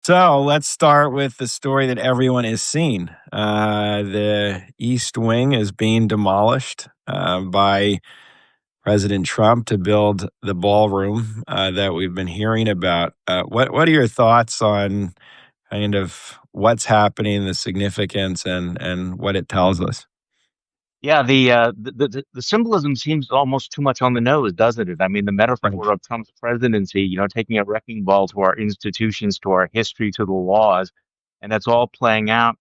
So let's start with the story that everyone has seen. The East Wing is being demolished by President Trump to build the ballroom that we've been hearing about. What are your thoughts on kind of what's happening, the significance, and what it tells us? Yeah, the symbolism seems almost too much on the nose, doesn't it? I mean, the Right. metaphor of Trump's presidency, taking a wrecking ball to our institutions, to our history, to the laws, and that's all playing out.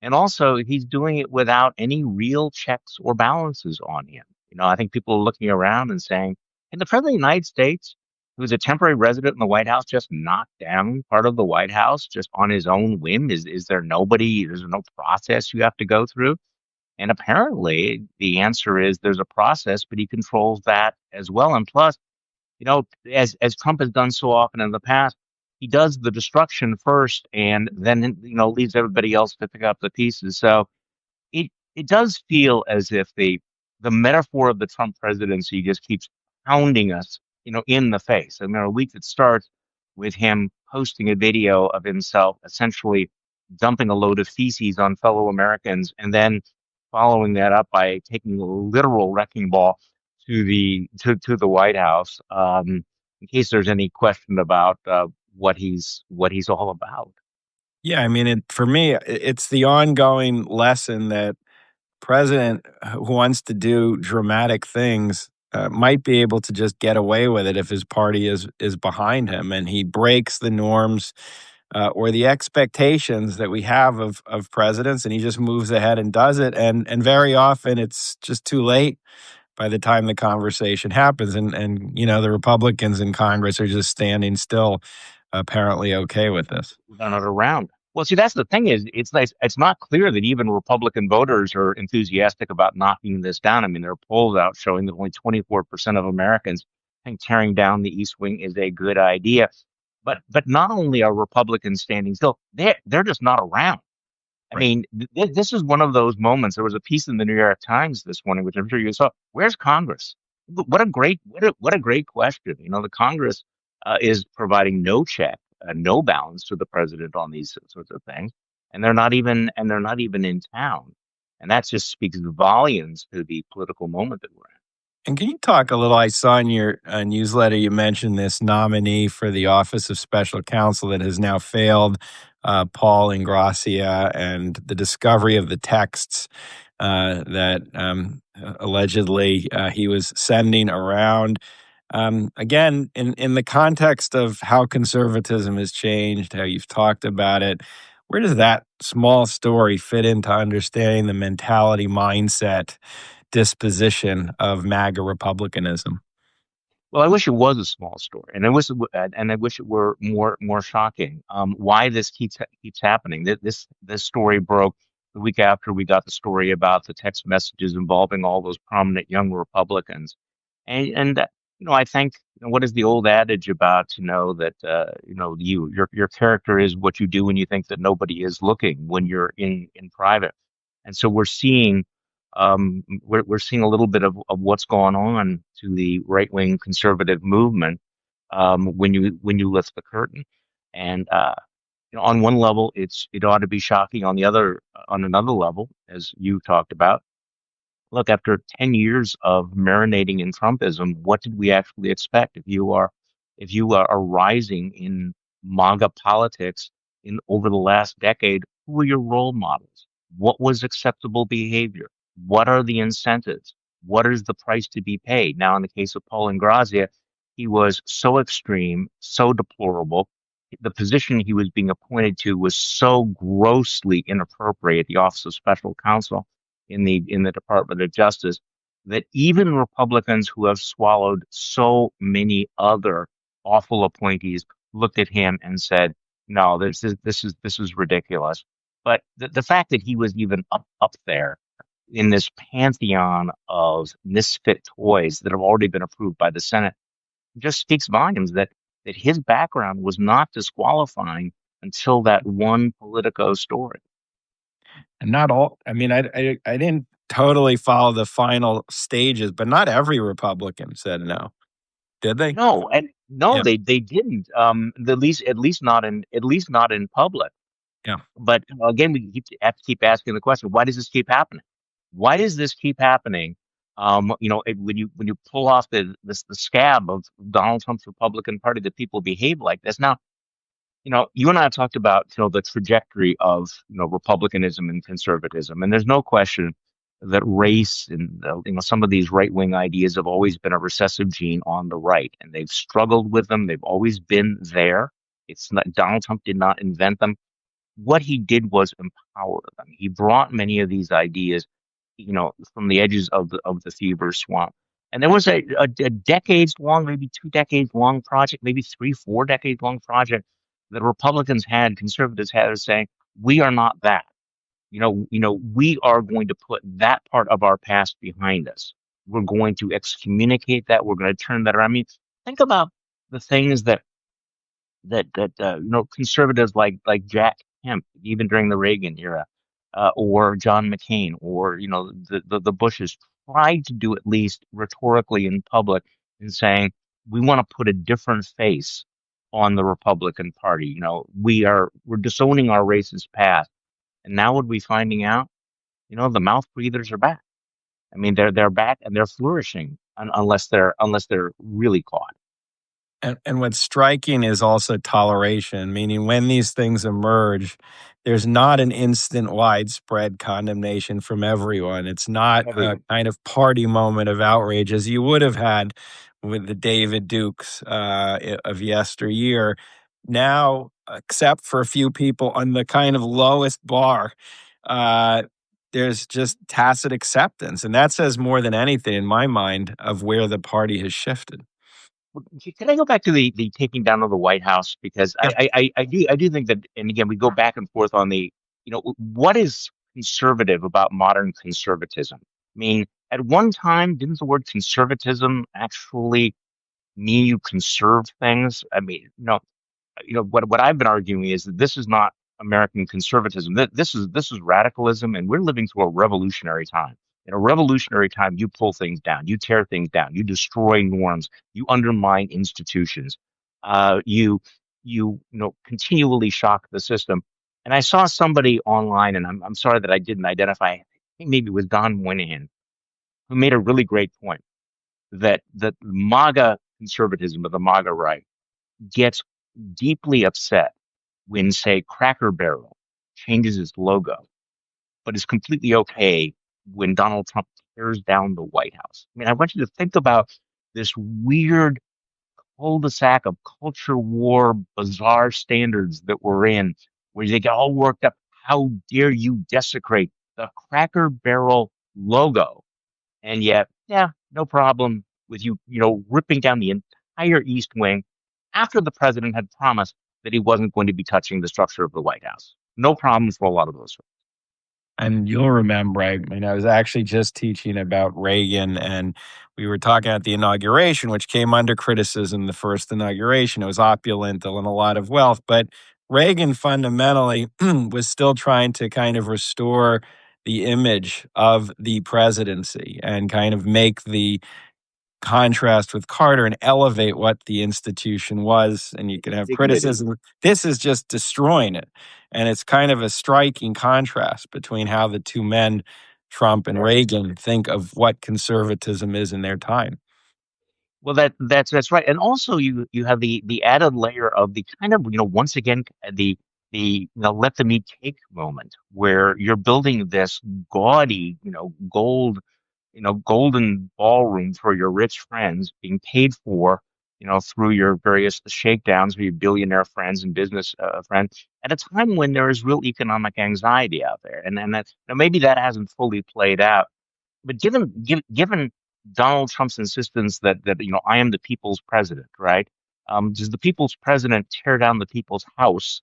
And also, he's doing it without any real checks or balances on him. I think people are looking around and saying, "Can the president of the United States, who's a temporary resident in the White House, just knock down part of the White House just on his own whim? Is there nobody? There's no process you have to go through?" And apparently the answer is there's a process, but he controls that as well. And plus, as Trump has done so often in the past, he does the destruction first and then, leaves everybody else to pick up the pieces. So it does feel as if the metaphor of the Trump presidency just keeps pounding us, in the face. I mean, a week that starts with him posting a video of himself essentially dumping a load of feces on fellow Americans, and then following that up by taking a literal wrecking ball to the White House. In case there's any question about what he's all about. Yeah, I mean, for me, it's the ongoing lesson that president who wants to do dramatic things might be able to just get away with it if his party is behind him, and he breaks the norms or the expectations that we have of presidents, and he just moves ahead and does it, and very often it's just too late by the time the conversation happens, and the Republicans in Congress are just standing still, apparently okay with this. They're not around. Well, see, that's the thing is, it's nice. It's not clear that even Republican voters are enthusiastic about knocking this down. I mean, there are polls out showing that only 24% of Americans think tearing down the East Wing is a good idea. But not only are Republicans standing still, they're just not around. I Right. mean, this is one of those moments. There was a piece in the New York Times this morning, which I'm sure you saw. Where's Congress? What a great question. The Congress is providing no check, no balance to the president on these sorts of things, and they're not even in town, and that just speaks volumes to the political moment that we're in. And can you talk a little? I saw in your newsletter you mentioned this nominee for the Office of Special Counsel that has now failed, Paul Ingrassia, and the discovery of the texts that allegedly he was sending around. Again, in the context of how conservatism has changed, how you've talked about it, where does that small story fit into understanding the mentality, mindset, disposition of MAGA republicanism? Well, I wish it was a small story, and I wish it were more shocking. Why this keeps happening? This story broke the week after we got the story about the text messages involving all those prominent young Republicans, and I think, what is the old adage about, that your character is what you do when you think that nobody is looking when you're in private, and so we're seeing a little bit of what's going on to the right wing conservative movement, when you lift the curtain, and on one level it ought to be shocking. On another level, as you talked about, look, after 10 years of marinating in Trumpism, what did we actually expect? If you are rising in MAGA politics in over the last decade, who were your role models? What was acceptable behavior? What are the incentives? What is the price to be paid? Now, in the case of Paul Ingrassia, he was so extreme, so deplorable. The position he was being appointed to was so grossly inappropriate, the Office of Special Counsel in the Department of Justice, that even Republicans who have swallowed so many other awful appointees looked at him and said, "No, this is ridiculous." But the fact that he was even up there in this pantheon of misfit toys that have already been approved by the Senate just speaks volumes that his background was not disqualifying until that one Politico story. And not all. I mean, I didn't totally follow the final stages, but not every Republican said no, did they? No, and No, Yeah, they didn't. At least not in public. yeah. But again, have to keep asking the question: why does this keep happening? Why does this keep happening? When you pull off the scab of Donald Trump's Republican Party, that people behave like this. Now, you and I have talked about, the trajectory of, republicanism and conservatism, and there's no question that race and, some of these right-wing ideas have always been a recessive gene on the right, and they've struggled with them. They've always been there. It's not Donald Trump did not invent them. What he did was empower them. He brought many of these ideas, from the edges of the fever swamp. And there was a decades long, maybe 2 decades long project, maybe 3, 4 decades long project that Republicans had, conservatives had, of saying, we are not that. We are going to put that part of our past behind us. We're going to excommunicate that. We're going to turn that around. I mean, think about the things that conservatives like Jack Kemp, even during the Reagan era, or John McCain, or the Bushes tried to do, at least rhetorically in public, in saying we want to put a different face on the Republican Party. We're disowning our racist past, and now what we finding out? The mouth breathers are back. I mean, they're back and they're flourishing, unless they're really caught. And what's striking is also toleration, meaning when these things emerge, there's not an instant widespread condemnation from everyone. It's not a Everyone. kind of party moment of outrage as you would have had with the David Dukes of yesteryear. Now, except for a few people on the kind of lowest bar, uh, there's just tacit acceptance. And that says more than anything, in my mind, of where the party has shifted. Can I go back to the taking down of the White House? Because I do think that, and again, we go back and forth on what is conservative about modern conservatism? I mean, at one time, didn't the word conservatism actually mean you conserve things? I mean, what I've been arguing is that this is not American conservatism. This is radicalism, and we're living through a revolutionary time. In a revolutionary time, you pull things down, you tear things down, you destroy norms, you undermine institutions, continually shock the system. And I saw somebody online, and I'm sorry that I didn't identify. I think maybe it was Don Moynihan, who made a really great point that MAGA conservatism, or the MAGA right, gets deeply upset when, say, Cracker Barrel changes its logo, but is completely okay when Donald Trump tears down the White House. I mean, I want you to think about this weird cul-de-sac of culture war, bizarre standards that we're in, where they get all worked up. How dare you desecrate the Cracker Barrel logo? And yet, yeah, no problem with ripping down the entire East Wing after the president had promised that he wasn't going to be touching the structure of the White House. No problems for a lot of those. And you'll remember, I mean, I was actually just teaching about Reagan, and we were talking at the inauguration, which came under criticism. The first inauguration, it was opulent and a lot of wealth, but Reagan fundamentally was still trying to kind of restore the image of the presidency and kind of make the contrast with Carter and elevate what the institution was. And you can have Dignity. criticism. This is just destroying it. And it's kind of a striking contrast between how the two men, Trump and Reagan, think of what conservatism is in their time. Well, that's right, and also you have the added layer of the kind of, once again, the let the meat cake moment, where you're building this gaudy, golden ballroom for your rich friends, being paid for, through your various shakedowns with your billionaire friends and business friends, at a time when there is real economic anxiety out there, and that, maybe that hasn't fully played out. But given Donald Trump's insistence that I am the people's president, right? Does the people's president tear down the people's house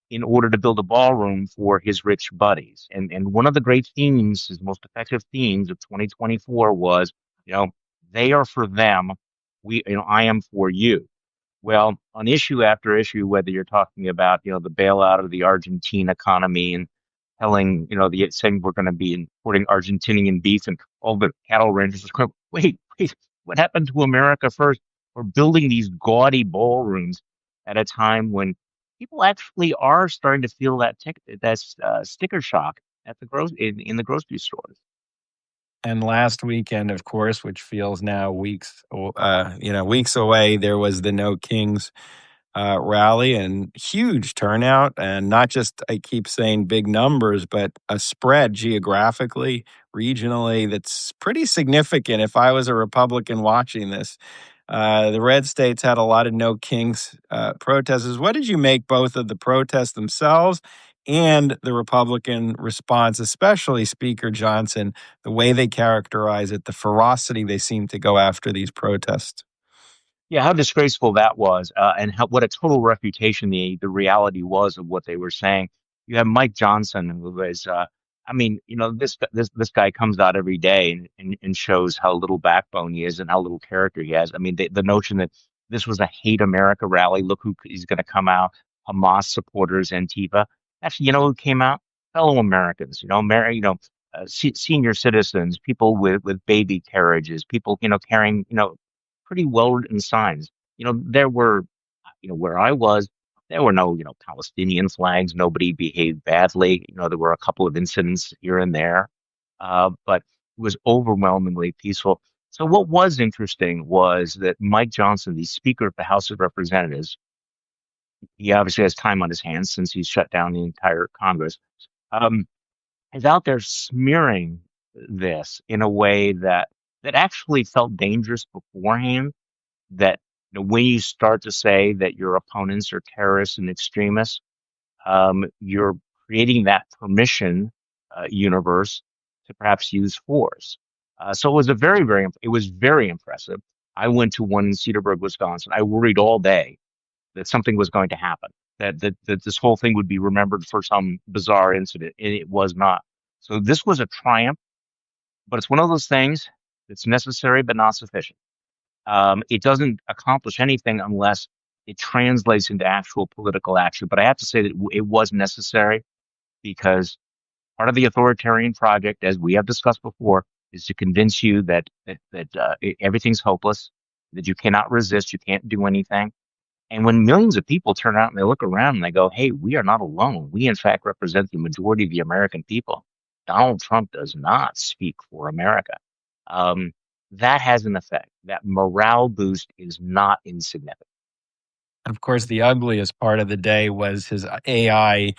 in order to build a ballroom for his rich buddies? And one of the great themes, his most effective themes of 2024 was, you know, they are for them, I am for you. Well, on issue after issue, whether you're talking about, the bailout of the Argentine economy, and telling, saying we're going to be importing Argentinian beef, and all the cattle ranchers are going, wait, what happened to America first? or building these gaudy ballrooms at a time when people actually are starting to feel that sticker shock at in the grocery stores. And last weekend, of course, which feels now weeks away, there was the No Kings rally and huge turnout. And not just, I keep saying big numbers, but a spread geographically, regionally that's pretty significant. If I was a Republican watching this, the red states had a lot of No Kings protesters. What did you make both of the protests themselves and the Republican response, especially Speaker Johnson, the way they characterize it, the ferocity they seem to go after these protests? Yeah, how disgraceful that was, and what a total refutation the reality was of what they were saying. You have Mike Johnson, who is, I mean, this guy comes out every day and shows how little backbone he is and how little character he has. I mean, the notion that this was a hate America rally. Look who is going to come out: Hamas supporters, Antifa. Actually, you know who came out? Fellow Americans. Senior citizens, people with baby carriages, people carrying pretty well written signs. There were, where I was, there were no, Palestinian flags. Nobody behaved badly. There were a couple of incidents here and there, but it was overwhelmingly peaceful. So what was interesting was that Mike Johnson, the Speaker of the House of Representatives, he obviously has time on his hands since he's shut down the entire Congress, um, is out there smearing this in a way that actually felt dangerous beforehand, that when you start to say that your opponents are terrorists and extremists, you're creating that permission universe to perhaps use force. So it was it was very impressive. I went to one in Cedarburg, Wisconsin. I worried all day that something was going to happen, that this whole thing would be remembered for some bizarre incident, and it was not. So this was a triumph, but it's one of those things that's necessary but not sufficient. It doesn't accomplish anything unless it translates into actual political action. But I have to say that it was necessary because part of the authoritarian project, as we have discussed before, is to convince you that everything's hopeless, that you cannot resist, you can't do anything. And when millions of people turn out and they look around and they go, "Hey, we are not alone. We in fact represent the majority of the American people. Donald Trump does not speak for America." Um, that has an effect. That morale boost is not insignificant. Of course, the ugliest part of the day was his AI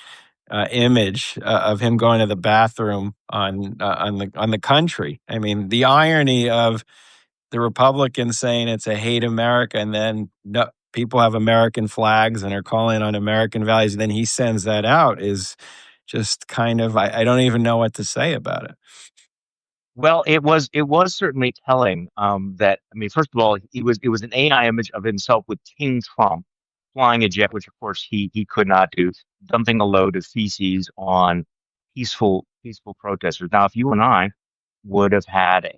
image of him going to the bathroom on the country. I mean, the irony of the Republicans saying it's a hate America, and then no, people have American flags and are calling on American values, and then he sends that out is just kind of I don't even know what to say about it. Well, it was certainly telling that I mean, first of all, it was an AI image of himself with King Trump flying a jet, which of course he could not do, dumping a load of feces on peaceful protesters. Now, if you and I would have had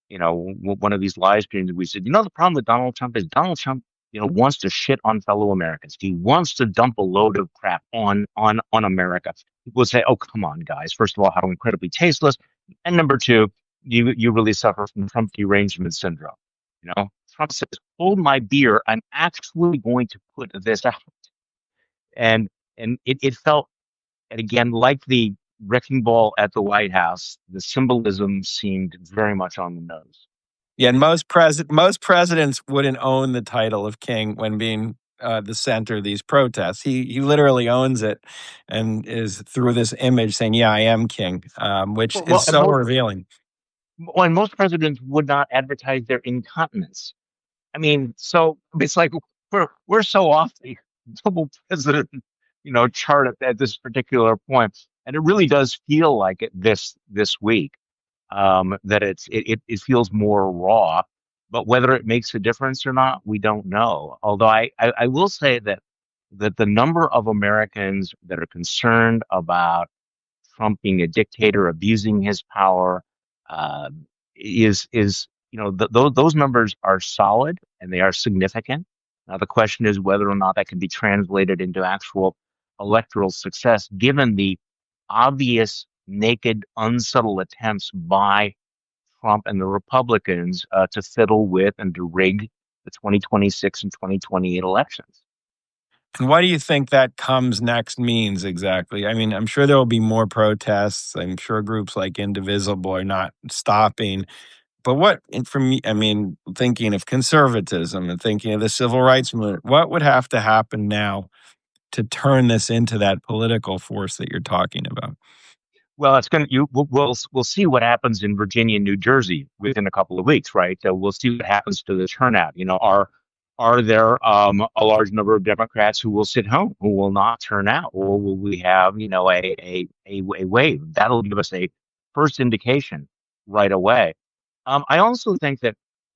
one of these live streams, we said, the problem with Donald Trump is Donald Trump, wants to shit on fellow Americans. He wants to dump a load of crap on America. People would say, "Oh, come on, guys. First of all, how incredibly tasteless, and number two, you really suffer from Trump derangement syndrome." Trump says, "Hold my beer. I'm actually going to put this out," and it felt, and again, like the wrecking ball at the White House, the symbolism seemed very much on the nose. Yeah, and most presidents wouldn't own the title of king when being the center of these protests. He literally owns it, and is through this image saying, "Yeah, I am king," which Well, is well, and so revealing. most presidents would not advertise their incontinence. I mean, so it's like we're so off the double president, chart at this particular point, and it really does feel like it this week. That it feels more raw, but whether it makes a difference or not, we don't know. Although I will say that the number of Americans that are concerned about Trump being a dictator, abusing his power, uh, is those numbers are solid and they are significant. Now the question is whether or not that can be translated into actual electoral success, given the obvious, naked, unsubtle attempts by Trump and the Republicans to fiddle with and to rig the 2026 and 2028 elections. And what do you think that comes next means exactly? I mean, I'm sure there will be more protests. I'm sure groups like Indivisible are not stopping. But what, and for me, I mean, thinking of conservatism and thinking of the civil rights movement, what would have to happen now to turn this into that political force that you're talking about? Well, it's going to we'll see what happens in Virginia and New Jersey within a couple of weeks, right? We'll see what happens to the turnout. Are there a large number of Democrats who will sit home, who will not turn out, or will we have a wave that'll give us a first indication right away? I also think that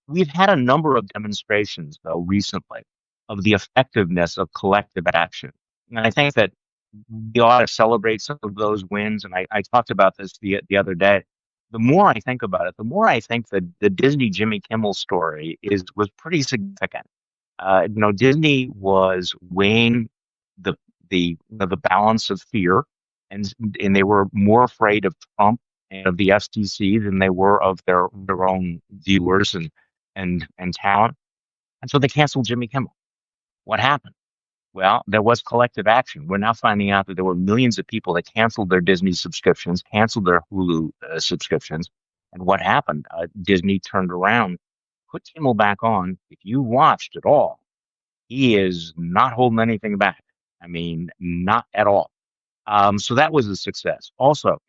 we've had a number of demonstrations though recently of the effectiveness of collective action, and I think that we ought to celebrate some of those wins. And I talked about this the other day. The more I think about it, the more I think that the Disney Jimmy Kimmel story was pretty significant. Disney was weighing the the balance of fear, and they were more afraid of Trump and of the FTC than they were of their own viewers and talent. And so they canceled Jimmy Kimmel. What happened? Well, there was collective action. We're now finding out that there were millions of people that canceled their Disney subscriptions, canceled their Hulu subscriptions. And what happened? Disney turned around, put Kimmel back on. If you watched at all, he is not holding anything back. I mean, not at all. So that was a success. Also,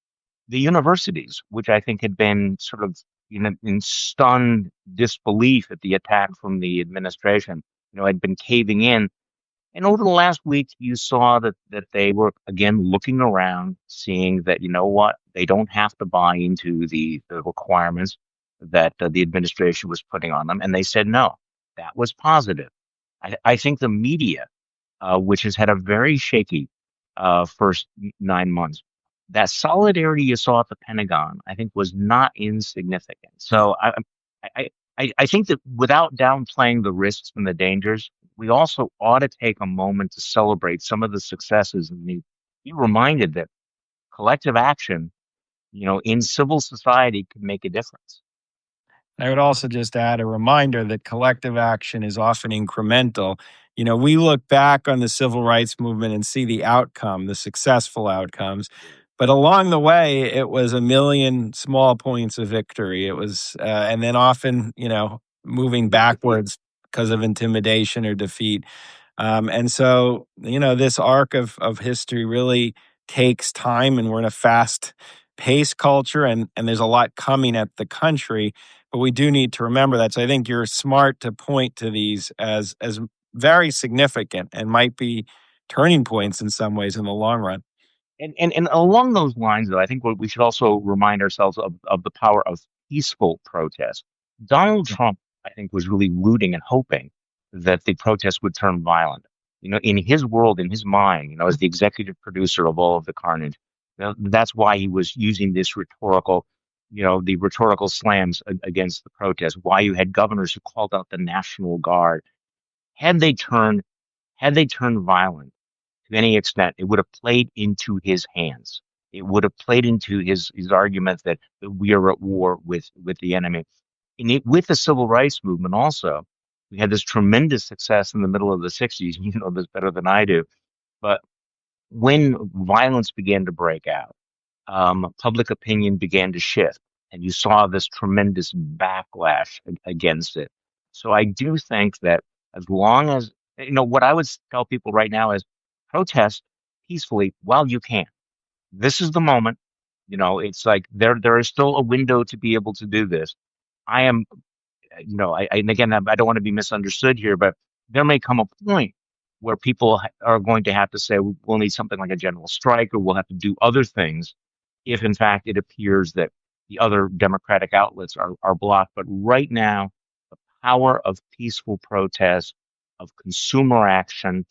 the universities, which I think had been sort of in stunned disbelief at the attack from the administration, had been caving in, and over the last week, you saw that they were again looking around, seeing that what they don't have to buy into the requirements that the administration was putting on them, and they said no. That was positive. I think the media, which has had a very shaky first 9 months, that solidarity you saw at the Pentagon, I think, was not insignificant. So I think that without downplaying the risks and the dangers, we also ought to take a moment to celebrate some of the successes and be reminded that collective action, in civil society can make a difference. I would also just add a reminder that collective action is often incremental. We look back on the civil rights movement and see the outcome, the successful outcomes. But along the way, it was a million small points of victory. It was, and then often, moving backwards because of intimidation or defeat. And so, this arc of history really takes time, and we're in a fast pace culture, and there's a lot coming at the country. But we do need to remember that. So I think you're smart to point to these as very significant and might be turning points in some ways in the long run. And along those lines, though, I think we should also remind ourselves of the power of peaceful protest. Donald Trump, I think, was really rooting and hoping that the protests would turn violent. In his world, in his mind, as the executive producer of all of the carnage, that's why he was using this the rhetorical slams against the protests. Why you had governors who called out the National Guard. Had they turned, had they turned violent to any extent, it would have played into his hands. It would have played into his argument that we are at war with the enemy. With the civil rights movement, also, we had this tremendous success in the middle of the 60s. You know this better than I do. But when violence began to break out, public opinion began to shift, and you saw this tremendous backlash against it. So I do think that as long as, what I would tell people right now is protest peacefully while you can. This is the moment. It's like there is still a window to be able to do this. I am, and again, I don't want to be misunderstood here, but there may come a point where people are going to have to say we'll need something like a general strike, or we'll have to do other things if in fact it appears that the other democratic outlets are blocked. But right now, the power of peaceful protest, of consumer action,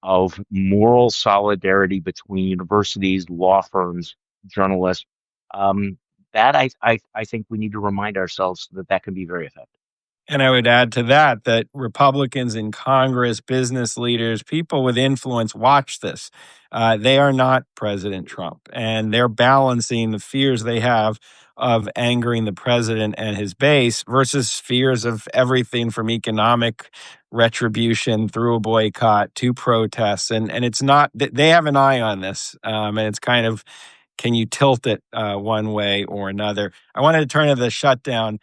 of moral solidarity between universities, law firms, journalists, um, that I think we need to remind ourselves that can be very effective. And I would add to that that Republicans in Congress, business leaders, people with influence watch this. They are not President Trump, and they're balancing the fears they have of angering the president and his base versus fears of everything from economic retribution through a boycott to protests. And it's not, they have an eye on this. And it's kind of, can you tilt it one way or another? I wanted to turn to the shutdown.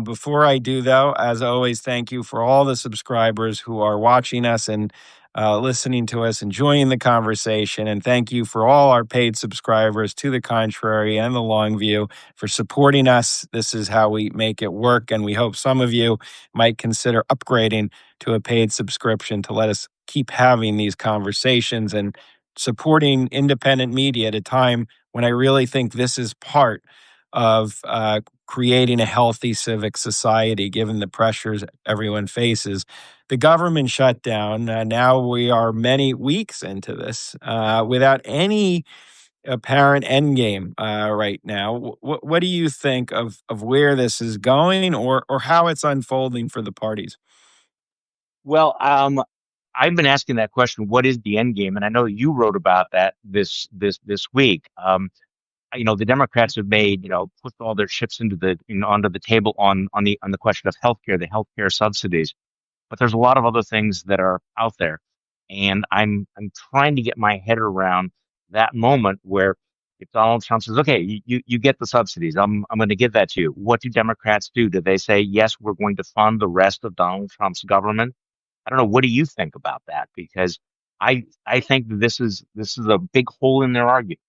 Before I do, though, as always, thank you for all the subscribers who are watching us and listening to us, enjoying the conversation. And thank you for all our paid subscribers to the contrary and the long view for supporting us. This is how we make it work. And we hope some of you might consider upgrading to a paid subscription to let us keep having these conversations and supporting independent media at a time when I really think this is part of creating a healthy civic society, given the pressures everyone faces. The government shutdown, now we are many weeks into this without any apparent endgame right now. What do you think of where this is going or how it's unfolding for the parties? Well, I've been asking that question, what is the end game? And I know you wrote about that this week. The Democrats have made, put all their chips into onto the table on the question of healthcare, the healthcare subsidies. But there's a lot of other things that are out there, and I'm trying to get my head around that moment where if Donald Trump says, "Okay, you get the subsidies, I'm going to give that to you." What do Democrats do? Do they say, "Yes, we're going to fund the rest of Donald Trump's government"? I don't know. What do you think about that? Because I think that this is a big hole in their argument.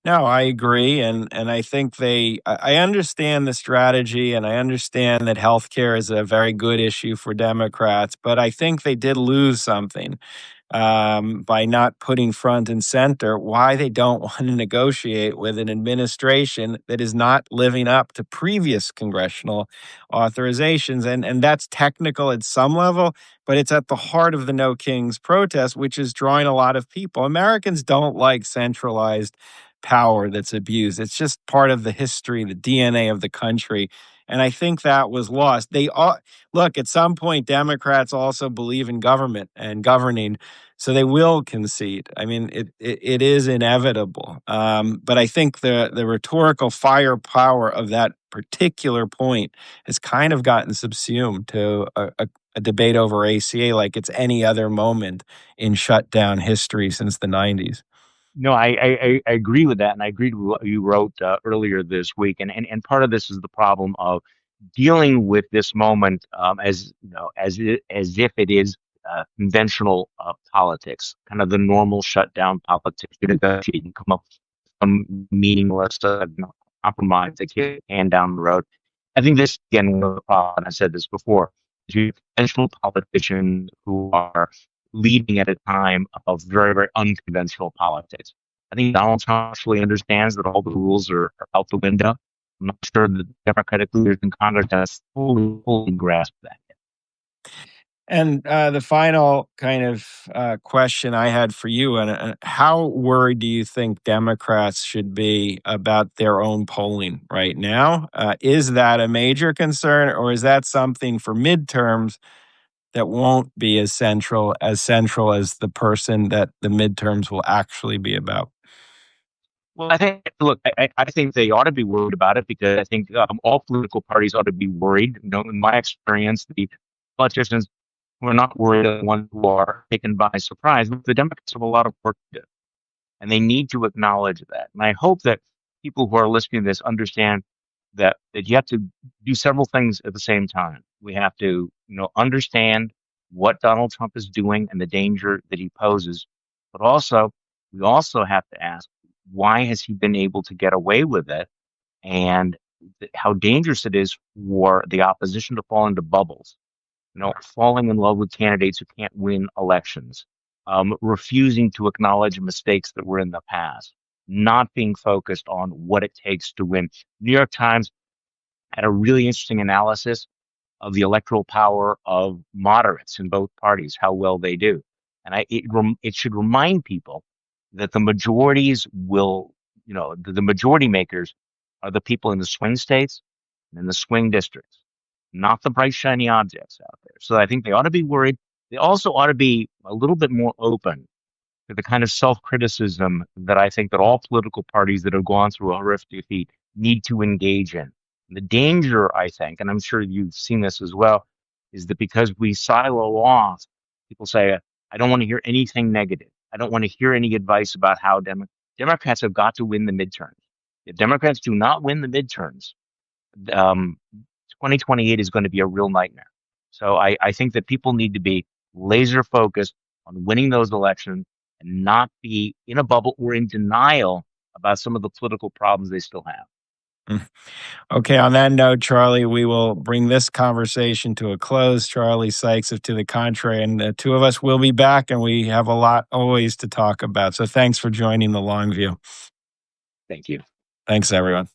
No, I agree, and I think I understand the strategy, and I understand that healthcare is a very good issue for Democrats, but I think they did lose something by not putting front and center why they don't want to negotiate with an administration that is not living up to previous congressional authorizations. And that's technical at some level, but it's at the heart of the No Kings protest, which is drawing a lot of people. Americans don't like centralized power that's abused. It's just part of the history, the DNA of the country. And I think that was lost. They all look at some point, Democrats also believe in government and governing, so they will concede. I mean, it is inevitable. But I think the rhetorical firepower of that particular point has kind of gotten subsumed to a debate over ACA like it's any other moment in shutdown history since the 90s. No, I agree with that, and I agreed with what you wrote earlier this week. And part of this is the problem of dealing with this moment as as if it is conventional politics, kind of the normal shutdown politics. You negotiate and come up with some meaningless compromise that can hand down the road. I think this again, one of the problems, and I said this before, is you have conventional politicians who are leading at a time of very, very unconventional politics. I think Donald Trump actually understands that all the rules are out the window. I'm not sure the Democratic leaders in Congress has fully grasped that. And the final kind of question I had for you, and how worried do you think Democrats should be about their own polling right now? Is that a major concern, or is that something for midterms that won't be as central as the person that the midterms will actually be about? Well, I think, look, I think they ought to be worried about it because I think all political parties ought to be worried. In my experience, the politicians who are not worried are the ones who are taken by surprise. But the Democrats have a lot of work to do, and they need to acknowledge that. And I hope that people who are listening to this understand that you have to do several things at the same time. We have to, understand what Donald Trump is doing and the danger that he poses, but also we also have to ask why has he been able to get away with it, and how dangerous it is for the opposition to fall into bubbles, falling in love with candidates who can't win elections, refusing to acknowledge mistakes that were in the past, not being focused on what it takes to win. New York Times had a really interesting analysis of the electoral power of moderates in both parties, how well they do. And it should remind people that the majorities will, the majority makers are the people in the swing states and in the swing districts. not the bright, shiny objects out there. So I think they ought to be worried. They also ought to be a little bit more open to the kind of self-criticism that I think that all political parties that have gone through a horrific defeat need to engage in. The danger, I think, and I'm sure you've seen this as well, is that because we silo off, people say, I don't want to hear anything negative. I don't want to hear any advice about how Democrats have got to win the midterms. If Democrats do not win the midterms, um, 2028 is going to be a real nightmare. So I think that people need to be laser focused on winning those elections and not be in a bubble or in denial about some of the political problems they still have. Mm. Okay, on that note, Charlie, we will bring this conversation to a close. Charlie Sykes, if to the contrary, and the two of us will be back, and we have a lot always to talk about. So thanks for joining the long view. Thank you. Thanks, everyone.